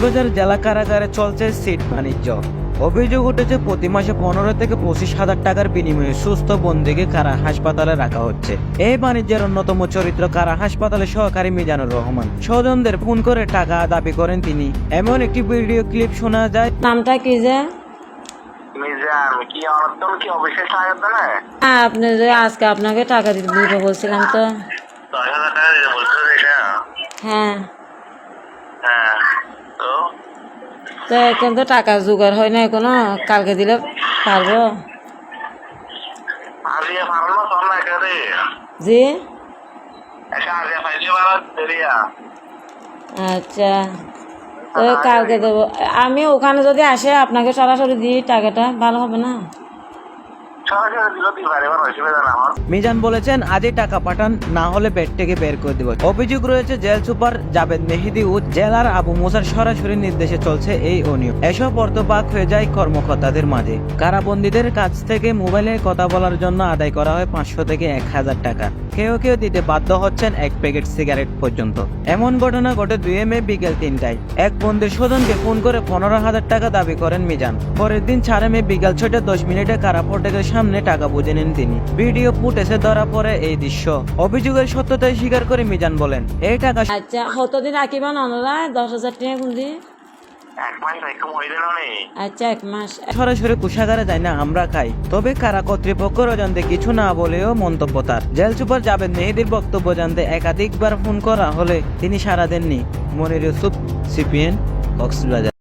কক্সবাজার জেলা কারাগারে চলছে সিট বাণিজ্য। অভিযোগ উঠেছে প্রতি মাসে 15 থেকে 25,000 টাকার বিনিময়ে সুস্থ বন্দীকে কারা হাসপাতালে রাখা হচ্ছে। এই বাণিজ্যের অন্যতম চরিত্র কারা হাসপাতালের সহকারী মিজানুর রহমান। স্বজনদের ফোন করে টাকা দাবি করেন তিনি। এমন একটি ভিডিও ক্লিপ শোনা যায়। নামটা কি যে মিজান কি অনন্তম কি অফিসে টাকা দেন? আপনি যে আজকে আপনাকে টাকা দিতে বলছিলাম তো। 10,000 টাকা দিতে বলছিল এটা? হ্যাঁ, হ্যাঁ তো তো এখন তো টাকা জোগাড় হয় না এখনো, কালকে দিলে পারবো। আজিয়া ফার্মা সন্না করে জি এটা আজিয়া ফাইছে বাবা দেরিয়া। আচ্ছা, তো কালকে দেবো। আমি ওখানে যদি আসে আপনাকে সরাসরি দিই টাকাটা, ভালো হবে না? সরাসরি দিল দি পারে আর অসুবিধা না আমার। মিজান বলেছেন আজই টাকা পাঠান, না হলে বেড থেকে বের করে দেব। অভিযোগ রয়েছে জেল সুপার জাবেদ মেহেদি ও জেলার আবু মুসার সরাসরি নির্দেশে চলছে এই অনিয়ম। এসব অর্থ ভাগ হয়ে যায় কর্মকর্তাদের মাঝে। কারাবন্দীদের কাছ থেকে মোবাইলে কথা বলার জন্য আদায় করা হয় 500 থেকে 1,000 টাকা। কেউ কেউ দিতে বাধ্য হচ্ছেন 1 প্যাকেট সিগারেট পর্যন্ত। এমন ঘটনা ঘটে 2 মে বিকেল 3টায়। এক বন্ধুর স্বজনকে ফোন করে 15,000 টাকা দাবি করেন মিজান। পরের দিন 4 মে বিকেল 6:10 মিনিটে কারা ফটকের সামনে টাকা বুঝে নেন তিনি। ভিডিও ফুটেজে ধরা পড়ে এই দৃশ্য। অভিযোগের সত্যতাই স্বীকার করে মিজান বলেন, এই টাকা আচ্ছা, কতদিন রাখিবেন ওনারা? 10,000 টাকা গুনদি। এক মাস এরকম হইলে না নে। আচ্ছা, 1 মাস। সরাসরি কুশাগারে যায় না, আমরা খাই। তবে কারা কর্তৃপক্ষের জানতে কিছু না বলেও মন্তব্য তার। জেল সুপার জাবেদ মেহেদির বক্তব্য জানতে একাধিকবার ফোন করা হলে তিনি সাড়া দেননি। মনির ইউসুফ, সিপিএন, কক্সবাজার।